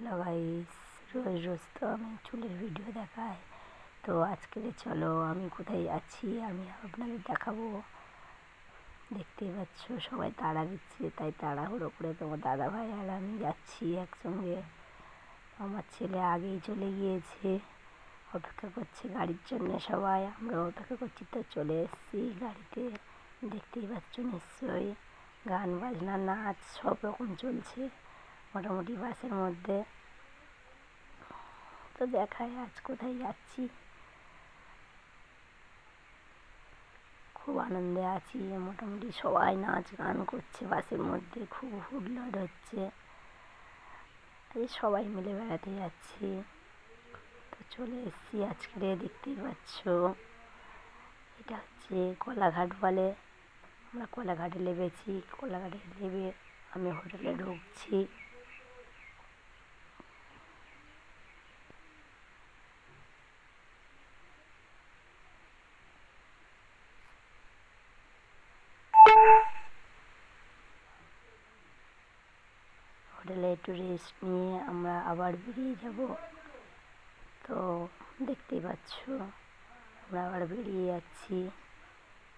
Hello guys, রোজ রোজ তো আমি চুলের ভিডিও দেখাই। তো আজকে চলো আমি কোথায় যাচ্ছি আমি আপনাদের দেখাবো। দেখতেই পাচ্ছ সবাই তাড়া দিচ্ছে, তাই তাড়াহুড়ো করে তোমার দাদা ভাই আর আমি যাচ্ছি একসঙ্গে। আমার ছেলে আগেই চলে গিয়েছে, অপেক্ষা করছে গাড়ির জন্য। সবাই আমরা অপেক্ষা করছি, তো চলে এসেছি গাড়িতে। দেখতেই পাচ্ছ নিশ্চয়ই গান বাজনা নাচ সব রকম চলছে মোটামুটি বাসের মধ্যে। তো দেখায় আজ কোথায় যাচ্ছি, খুব আনন্দে আছি। মোটামুটি সবাই নাচ গান করছে বাসের মধ্যে, খুব হুল্লোড় হচ্ছে। এই সবাই মিলে বেড়াতে যাচ্ছি। তো চলে এসেছি আজকে, দেখতেই পাচ্ছ এটা হচ্ছে কোলাঘাট বলে। আমরা কোলাঘাটে নেমেছি, কোলাঘাটে নেমে আমি হোটেলে ঢুকছি। হোটেলে একটু রেস্ট নিয়ে আমরা আবার বেরিয়ে যাব। তো দেখতেই পাচ্ছ আমরা আবার বেরিয়ে যাচ্ছি,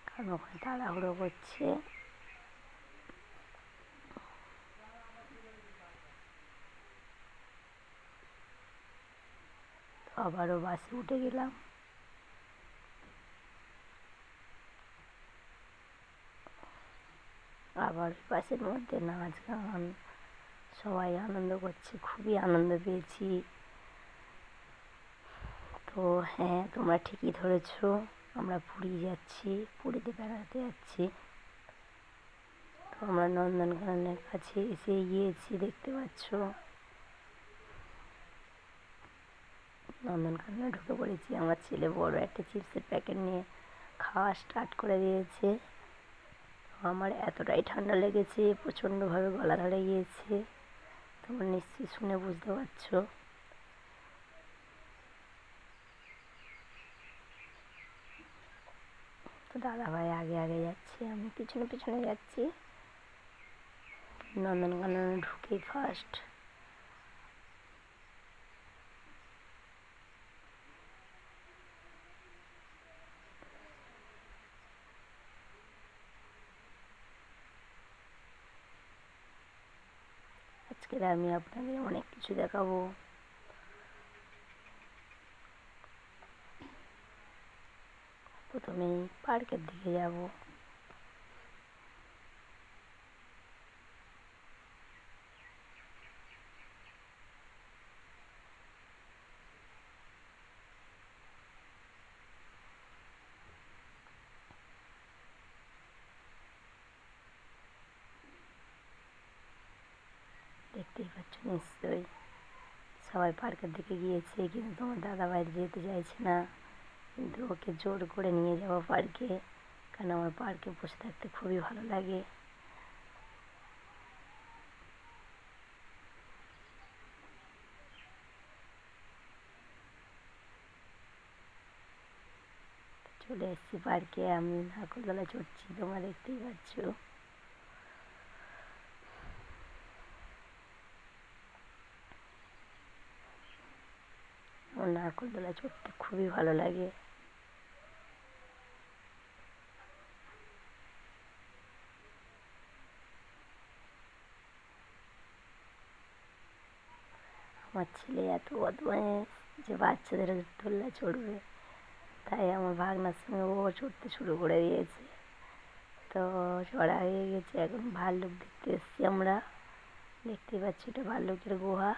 কারণ ওখানে তাড়াহুড়ো করছে। তো আবারও বাসে উঠে গেলাম। আবার বাসের মধ্যে নাচ গান, সবাই আনন্দ করছে, খুবই আনন্দ পেয়েছি। তো হ্যাঁ, তোমরা ঠিকই ধরেছ, আমরা পুরী যাচ্ছি, পুরীতে বেড়াতে যাচ্ছি। তো আমরা নন্দনকাননের কাছে এসে গিয়েছি, দেখতে পাচ্ছ। নন্দনকাননে ঢুকে পড়েছি। আমার ছেলে বড় একটা চিপসের প্যাকেট নিয়ে খাওয়া স্টার্ট করে দিয়েছে। আমার এতটাই ঠান্ডা লেগেছে, প্রচণ্ডভাবে গলা ধরে গিয়েছে, তোমরা নিশ্চয়ই শুনে বুঝতে পারছো। তো দাদা ভাই আগে আগে যাচ্ছে, আমি পিছনে পিছনে যাচ্ছি। নন্দনকাননে ঢুকেই ফার্স্ট আজকের আমি আপনাদের অনেক কিছু দেখাবো। প্রথমেই পার্কের দিকে যাব। দেখতেই পাচ্ছ নিশ্চয়ই সবাই পার্কের দিকে গিয়েছে, কিন্তু তোমার দাদা ভাই যেতে চাইছে না। কিন্তু ওকে জোর করে নিয়ে যাবো পার্কে, কারণ আমার পার্কে বসে থাকতে খুবই ভালো লাগে। চলে এসেছি পার্কে, আমি নারকোলতলা চড়ছি, তোমরা দেখতেই পাচ্ছ। আমার নারকোলতলা চড়তে খুবই ভালো লাগে। আমার ছেলে এত বদমাইশ যে বাচ্চাদের দোলনা চড়বে, তাই আমার ভাগনার সঙ্গে ও চড়তে শুরু করে দিয়েছে। তো চড়া হয়ে গেছে, এখন ভাল্লুক দেখতে এসেছি আমরা। দেখতেই পাচ্ছি এটা ভাল্লুকের গুহা।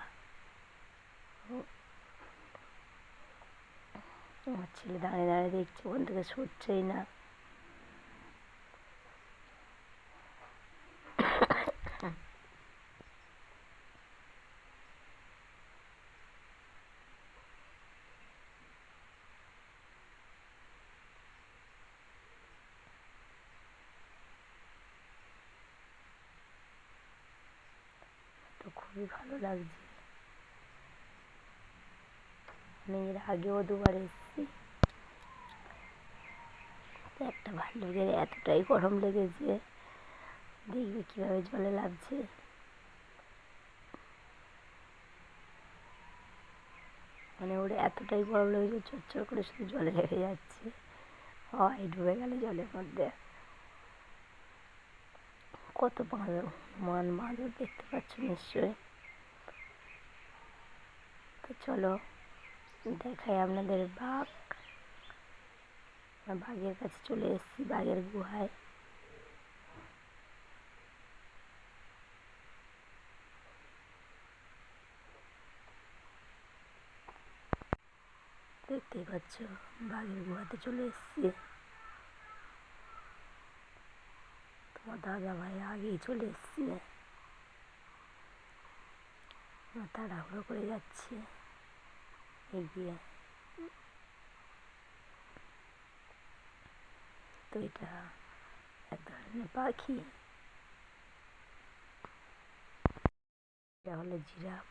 আমার ছেলে দাঁড়িয়ে দাঁড়িয়ে দেখছে, ওখান থেকে সরছেই না। তো খুবই ভালো লাগছে। আমি এর আগেও দুবার এসেছি। তো একটা ভাল্লুকের এতটাই গরম লেগেছে, দেখবে কীভাবে জলে লাগছে। মানে ওর এতটাই গরম লেগেছে চচ্চর করে শুধু জলে লেগে যাচ্ছে, হয় ডুবে গেলে জলের মধ্যে। কত বাঁদর, হনুমান বাঁদর দেখতে পাচ্ছ নিশ্চয়ই। তো চলো দেখাই আপনাদের বাঘ। বাঘের কাছে চলে এসেছি, বাঘের গুহায়। দেখতেই পাচ্ছ বাঘের গুহাতে চলে এসেছি। তোমার দাদা ভাই আগেই চলে এসেছি, তাড়াহুড়ো করে যাচ্ছে এগিয়ে। তো এটা এক ধরনের পাখি, এটা হলো জিরাফ।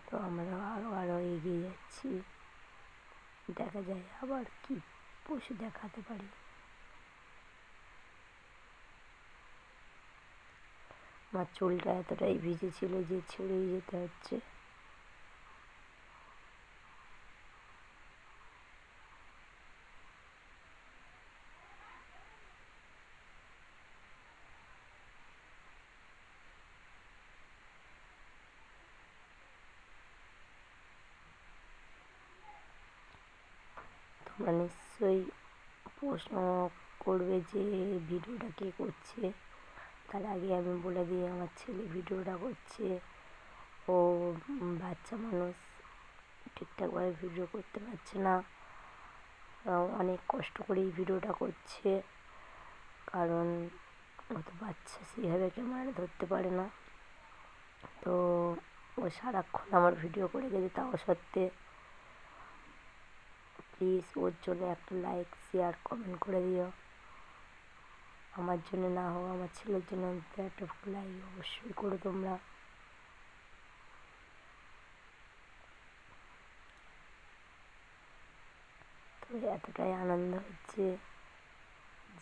তো আমরা আরও এগিয়ে যাচ্ছি, দেখা যায় আবার কি পশু দেখাতে পারি। আমার চুলটা এতটাই ভিজে ছিল যে ছেড়েই যেতে হচ্ছে। তোমরা নিশ্চয়ই প্রশ্ন করবে যে ভিডিওটা কে করছে। তার আগে আমি বলে দিই, আমার ছেলে ভিডিওটা করছে। ও বাচ্চা মানুষ, ঠিকঠাকভাবে ভিডিও করতে পারছে না, অনেক কষ্ট করে এই ভিডিওটা করছে, কারণ ও তো বাচ্চা, সেইভাবে ক্যামেরা ধরতে পারে না। তো ও সারাক্ষণ আমার ভিডিও করে গেছে, তাও সত্ত্বে প্লিজ ওর জন্য একটা লাইক শেয়ার কমেন্ট করে দিও। আমার জন্য না হোক, আমার ছেলের জন্য একটা লাইক অবশ্যই করো তোমরা। তো এতটাই আনন্দ হচ্ছে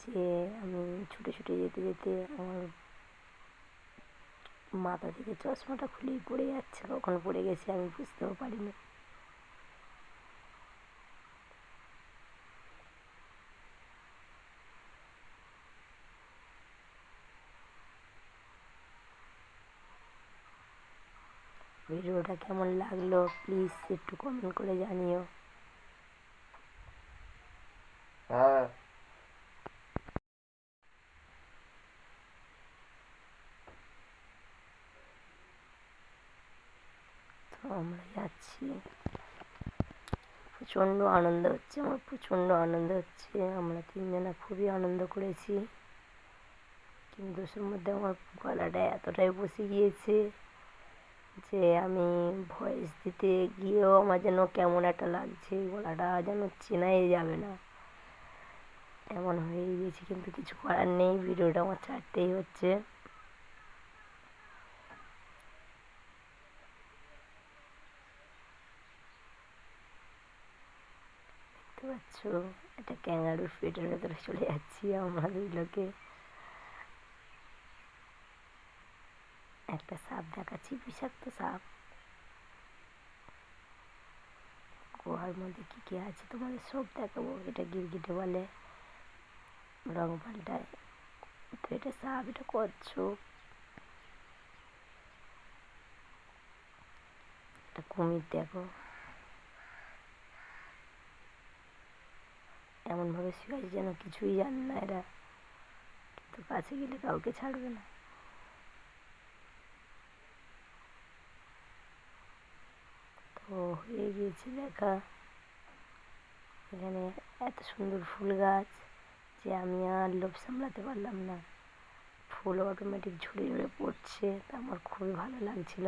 যে আমি ছুটে ছুটে যেতে যেতে আমার মাথা থেকে চশমাটা খুলেই পড়ে যাচ্ছে, কখন পড়ে গেছে আমি বুঝতেও পারিনি। ভিডিওটা কেমন লাগলো প্লিজ একটু কমেন্ট করে জানিও। হ্যাঁ। তো আমরা যাচ্ছি, প্রচণ্ড আনন্দ হচ্ছে, আমার প্রচণ্ড আনন্দ হচ্ছে। আমরা তিনজনা খুবই আনন্দ করেছি, কিন্তু তার মধ্যে আমার গলাটা এতটাই বসে গিয়েছে যে আমি ভয়েস দিতে গিয়েও আমার যেন কেমন একটা লাগছে, গলাটা যেন চেনাই যাবে না, এমন হয়ে গিয়েছে। কিন্তু কিছু করার নেই, ভিডিওটা আমার ছাড়তেই হচ্ছে। দেখতে পাচ্ছ একটা ক্যাঙ্গারুর পেটের ভেতরে চলে যাচ্ছি আমরা দুই লোকে। একটা সাপ দেখাচ্ছি, বিষাক্ত সাপ। গুহার মধ্যে কী কী আছে তোমাদের সব দেখাবো। এটা গিরগিটে বলে, রং পাল্টায়। তো এটা সাপ, এটা কচ্ছপ, এটা কুমির। দেখো এমনভাবে শিখাচ্ছে যেন কিছুই জানে না এরা, কিন্তু কাছে গেলে কাউকে ছাড়বে না। তো হয়ে গিয়েছে দেখা। এখানে এত সুন্দর ফুল গাছ যে আমি আর লোভ সামলাতে পারলাম না, ফুল অটোমেটিক ঝরে ঝরে পড়ছে, তা আমার খুবই ভালো লাগছিল।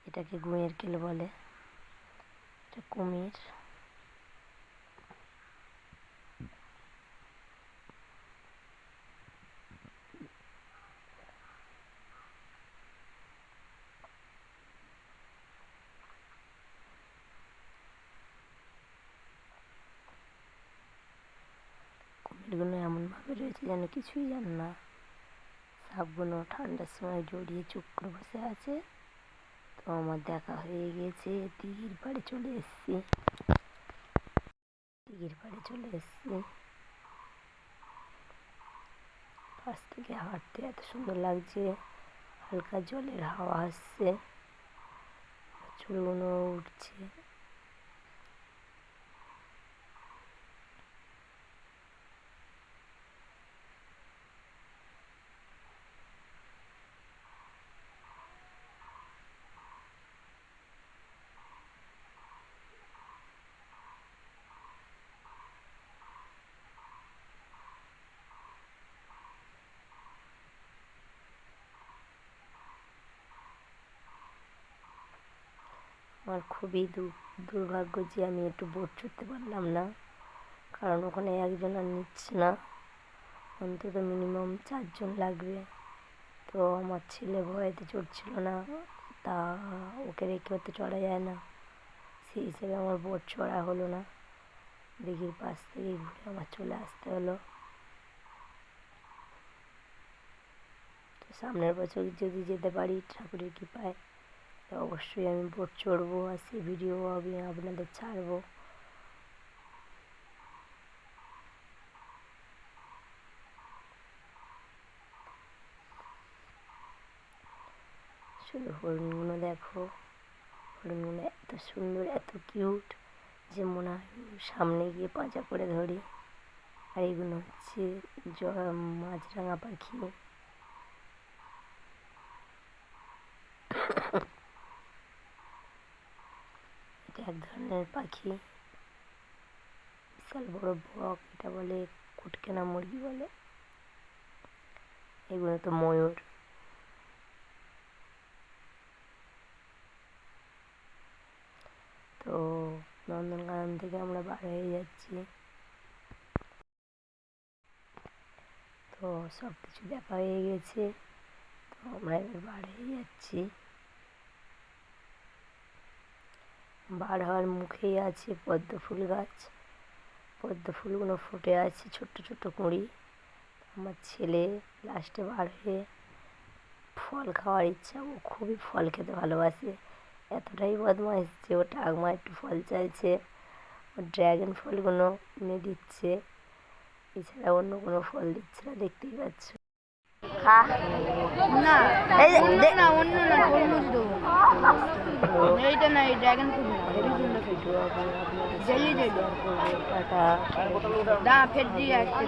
এটাকে গুঁয়ের কেল বলে, এটা কুমির। ফুলগুলো এমনভাবে রয়েছে যেন কিছুই জানে না। সাপগুলো ঠান্ডার সময় জড়িয়ে চুপ করে বসে আছে। তো আমার দেখা হয়ে গিয়েছে, দিঘির পাড়ে চলে এসেছি। পাশ থেকে হাঁটতে এত সুন্দর লাগছে, হালকা জলের হাওয়া আসছে, চুলগুলো উঠছে। আমার খুবই দুর্ভাগ্য যে আমি একটু বোট চড়তে পারলাম না, কারণ ওখানে একজন আর নিচ্ছে না, অন্তত মিনিমাম 4 জন লাগবে। তো আমার ছেলে ভয়েতে চড়ছিল না, তা ওকে রেখেও তো চড়া যায় না, সেই হিসেবে আমার বোট চড়া হলো না। দিঘির পাশ থেকে ঘুরে আমার চলে আসতে হলো। তো সামনের বছর যদি যেতে পারি ঠাকুরের কৃপায়, তো অবশ্যই আমি বোট চড়বো, আর সেই ভিডিও আমি আপনাদের ছাড়বো। শুধু হরিণগুলো দেখো, হরিণগুলো এত সুন্দর, এত কিউট যে মনে হয় সামনে গিয়ে পাঁজা করে ধরি। আর এগুলো হচ্ছে মাছরাঙা পাখি। এটা এক ধরনের পাখি, বিশাল বড় বক, এটা বলে কুটকেনা মুরগি বলে। এগুলো তো ময়ূর। তো নন্দনকানন থেকে আমরা বার হয়ে যাচ্ছি। তো সব কিছু দেখা হয়ে গেছে, তো আমরা এবার বার হয়ে যাচ্ছি। বার হওয়ার মুখেই আছে পদ্ম ফুল গাছ। পদ্ম ফুলগুলো ফুটে আছে ছোট্ট ছোট্ট কুঁড়ি। আমার ছেলে লাস্টে বার হয়ে ফল খাওয়ার ইচ্ছা, ও খুবই ফল খেতে ভালোবাসে, এতটাই বদমাইশ যে ও ঠাকুমা একটু ফল চাইছে, ও ড্র্যাগন ফলগুলো এনে দিচ্ছে, এছাড়া অন্য কোনো ফল দিচ্ছে না, দেখতেই পাচ্ছ। খা না না অন্য না তরমুজ দেবো, এইটা না, এই ড্রাগন ফ্রুট না, জেলি জেলি টাটা। না ফের দিয়ে একটা